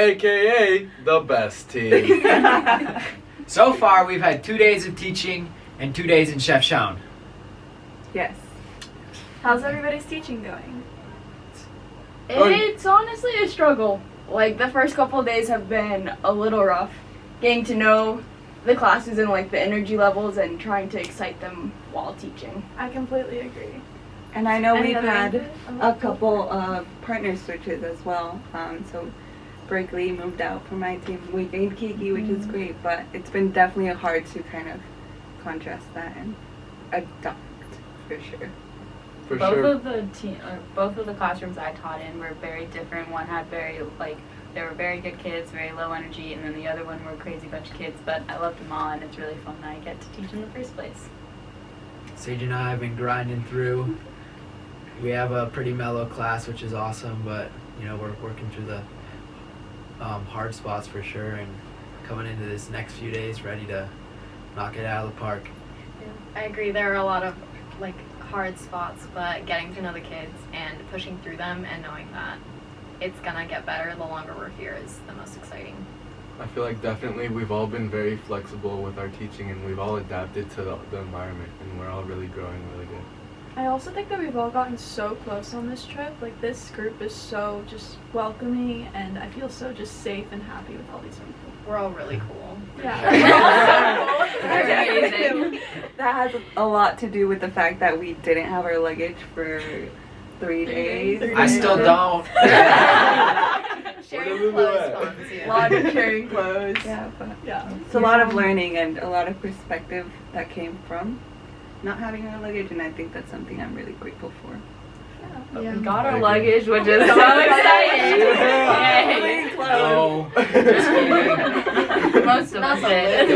aka the best team. So far, we've had 2 days of teaching and 2 days in Chef Shaun. Yes. How's everybody's teaching going? It's honestly a struggle. Like, the first couple of days have been a little rough. Getting to know the classes and, like, the energy levels and trying to excite them while teaching. I completely agree. And I know Any we've other had input? a couple of partner switches as well. So Berkeley moved out from my team. We gained Kiki, which is great, but it's been definitely hard to kind of contrast that and adopt for sure. For both sure. of the classrooms I taught in were very different. One had they were very good kids, very low energy, and then the other one were a crazy bunch of kids, but I loved them all, and it's really fun that I get to teach in the first place. Sage and I have been grinding through. We have a pretty mellow class, which is awesome, but we're working through the hard spots for sure, and coming into this next few days ready to knock it out of the park. I agree. There are a lot of hard spots, but getting to know the kids and pushing through them and knowing that it's gonna get better the longer we're here is the most exciting. I feel like definitely we've all been very flexible with our teaching, and we've all adapted to the environment, and we're all really growing really good. I also think that we've all gotten so close on this trip. Like, this group is so just welcoming, and I feel so just safe and happy with all these people. We're all really cool. Yeah. That has a lot to do with the fact that we didn't have our luggage for 3 days. I still don't. Sharing clothes funds, A lot of sharing clothes. Yeah, but yeah. It's a lot of learning and a lot of perspective that came from not having our luggage, and I think that's something I'm really grateful for. But we got our luggage, which is so exciting! Yay! No, just kidding. Most of us did.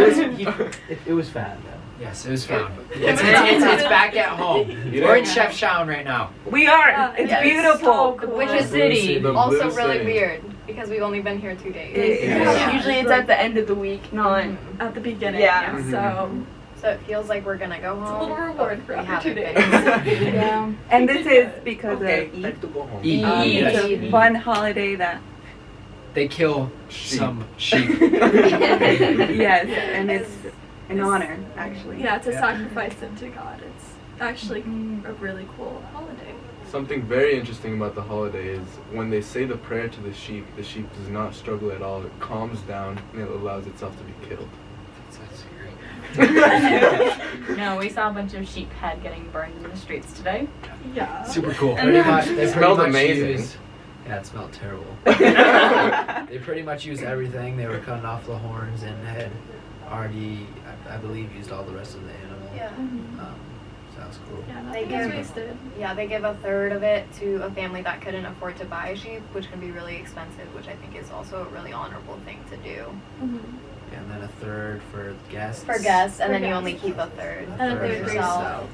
It was fun though. Yes, it was fun. It's back at home. We're in Chef Shaun right now. We are! Yeah, It's yes. beautiful! So cool. Which is city. The also blue really city. weird because we've only been here 2 days. Yeah. Usually it's at the end of the week, not... At the beginning. Yeah. So So it feels like we're gonna go home. it's a little reward for we after 2 haven't days. been. Yeah. And this is because of Okay, Eid. time to go home. Eid. It's a Yes. fun holiday that, They kill Sheep. some sheep. yes, and it's an honor, actually. yeah, to Yeah. sacrifice them to God. It's actually a really cool holiday. Something very interesting about the holiday is when they say the prayer to the sheep does not struggle at all. It calms down and it allows itself to be killed. No, we saw a bunch of sheep head getting burned in the streets today. Yeah. Super cool. And Pretty much, they It pretty smelled much amazing. used- Yeah, it smelled terrible. They pretty much used everything. They were cutting off the horns and had already, I believe, used all the rest of the animal. Yeah. Sounds cool. Yeah, They nothing is give- wasted. Yeah, they give a third of it to a family that couldn't afford to buy a sheep, which can be really expensive, which I think is also a really honorable thing to do. And then a third for guests. For guests, and For then you guests. only keep a third. A And a third third for for yourself.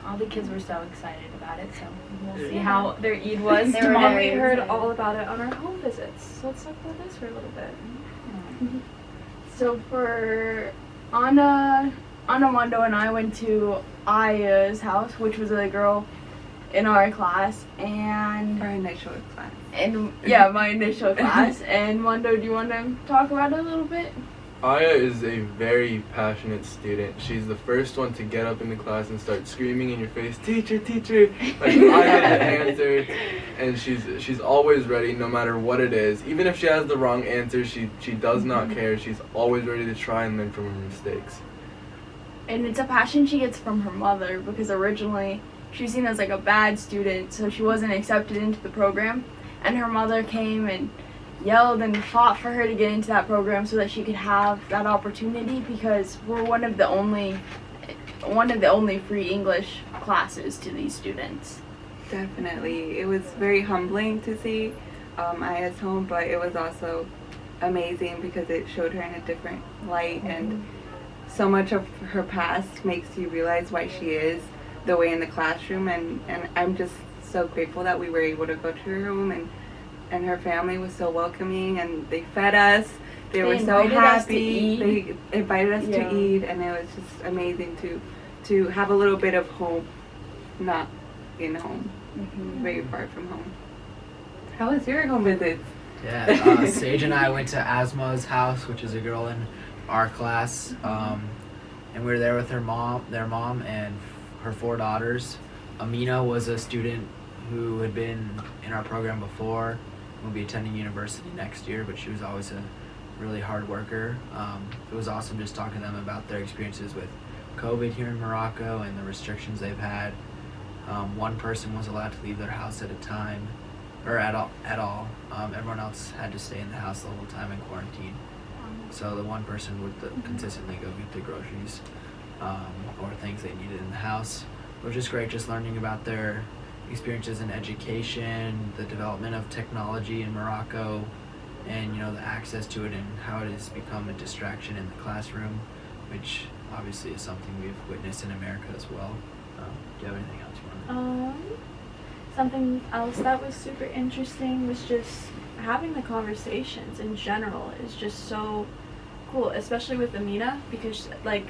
All the kids were so excited about it, so we'll see Yeah. how their Eid was They were tomorrow. And we very heard excited. all about it on our home visits. So let's talk about this for a little bit. So for Anna, Wando and I went to Aya's house, which was a girl in our class, and Our initial class. my initial class. And Wando, do you want to talk about it a little bit? Aya is a very passionate student. She's the first one to get up in the class and start screaming in your face, "Teacher, teacher!" Like, I have the answer, and she's always ready, no matter what it is. Even if she has the wrong answer, she does not care. She's always ready to try and learn from her mistakes. And it's a passion she gets from her mother, because originally she was seen as like a bad student, so she wasn't accepted into the program. And her mother came and yelled and fought for her to get into that program so that she could have that opportunity, because we're one of the only free English classes to these students. Definitely. It was very humbling to see Aya's home, but it was also amazing because it showed her in a different light, and so much of her past makes you realize why she is the way in the classroom, and I'm just so grateful that we were able to go to her home, and her family was so welcoming, and they fed us. They were so invited us to happy. eat. They invited us Yeah. to eat, and it was just amazing to have a little bit of hope, not in home, very far from home. How was your home visits? Yeah, Sage and I went to Asma's house, which is a girl in our class, and we were there with their mom, and her 4 daughters. Amina was a student who had been in our program before, will be attending university next year, but she was always a really hard worker. It was awesome just talking to them about their experiences with COVID here in Morocco and the restrictions they've had. One person was allowed to leave their house at a time, or at all. Everyone else had to stay in the house the whole time in quarantine. So the one person would consistently go get the groceries or things they needed in the house. It was just great just learning about their experiences in education, the development of technology in Morocco, and the access to it and how it has become a distraction in the classroom, which obviously is something we've witnessed in America as well. Do you have anything else you want to? Something else that was super interesting was just having the conversations in general is just so cool, especially with Amina, because like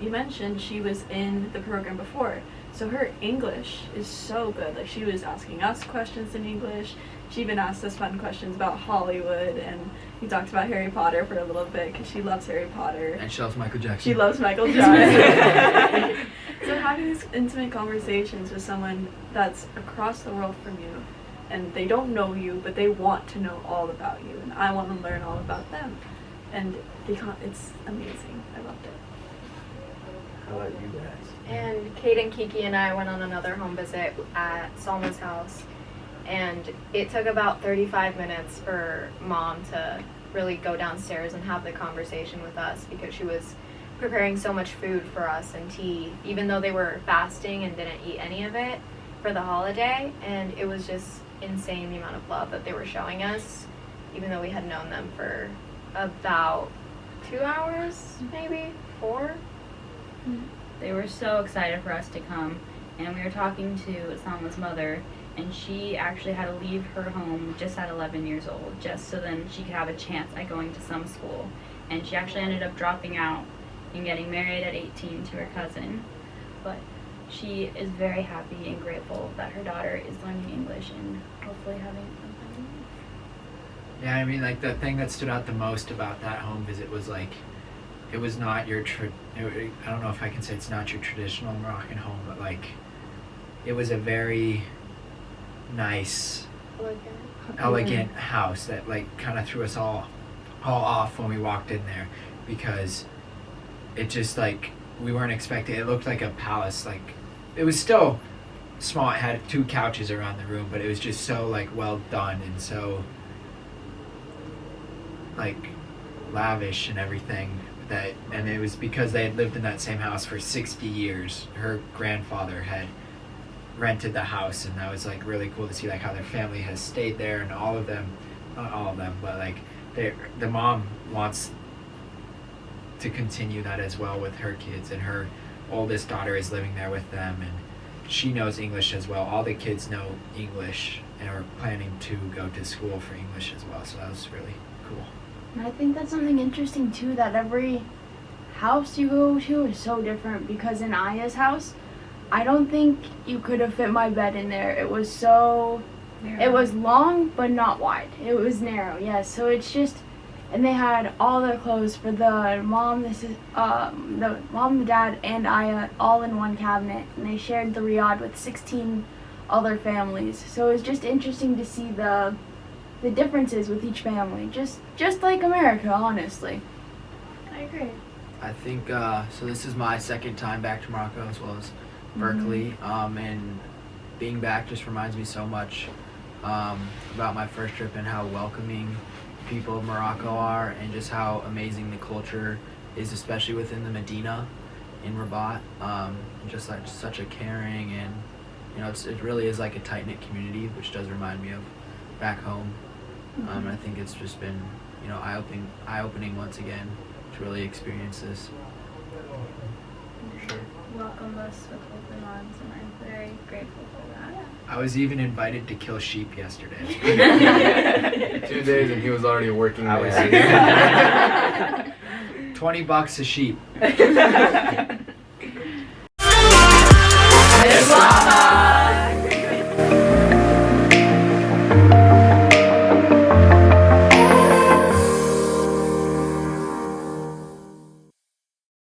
you mentioned, she was in the program before, so her English is so good. Like, she was asking us questions in English. She even asked us fun questions about Hollywood, and we talked about Harry Potter for a little bit because she loves Harry Potter. And she loves Michael Jackson. She loves Michael Jackson. So having these intimate conversations with someone that's across the world from you, and they don't know you, but they want to know all about you, and I want to learn all about them, and it's amazing. I loved it. How about you guys? And Kate and Kiki and I went on another home visit at Salma's house, and it took about 35 minutes for Mom to really go downstairs and have the conversation with us, because she was preparing so much food for us and tea, even though they were fasting and didn't eat any of it for the holiday. And it was just insane the amount of love that they were showing us, even though we had known them for about 2 hours, maybe 4. They were so excited for us to come, and we were talking to Salma's mother, and she actually had to leave her home just at 11 years old, just so then she could have a chance at going to some school. And she actually ended up dropping out and getting married at 18 to her cousin. But she is very happy and grateful that her daughter is learning English and hopefully having something. Yeah, I mean, like, the thing that stood out the most about that home visit was, like, it was not your I don't know if I can say it's not your traditional Moroccan home, but, like, it was a very nice, elegant house that, like, kind of threw us all off when we walked in there, because it just, like, we weren't expecting it. It looked like a palace. Like, it was still small. It had 2 couches around the room, but it was just so, like, well done and so, like, lavish and everything. And it was because they had lived in that same house for 60 years. Her grandfather had rented the house, and that was, like, really cool to see, like, how their family has stayed there, and all of them, not all of them, but, like, the mom wants to continue that as well with her kids, and her oldest daughter is living there with them, and she knows English as well. All the kids know English and are planning to go to school for English as well, so that was really cool. And I think that's something interesting too, that every house you go to is so different, because in Aya's house, I don't think you could have fit my bed in there. It was so narrow. It was long but not wide. It was narrow, yes. So it's just, and they had all their clothes for the mom, the mom, the dad, and Aya all in one cabinet, and they shared the riad with 16 other families. So it was just interesting to see the differences with each family, just like America, honestly. I agree. I think so. This is my second time back to Morocco, as well as Berkeley, and being back just reminds me so much about my first trip and how welcoming people of Morocco are, and just how amazing the culture is, especially within the Medina in Rabat. Just like such a caring, and it really is like a tight-knit community, which does remind me of back home. And I think it's just been eye-opening once again to really experience this. Sure. Welcomed us with open arms, and I'm very grateful for that. I was even invited to kill sheep yesterday. 2 days and he was already working I was there. $20 a sheep.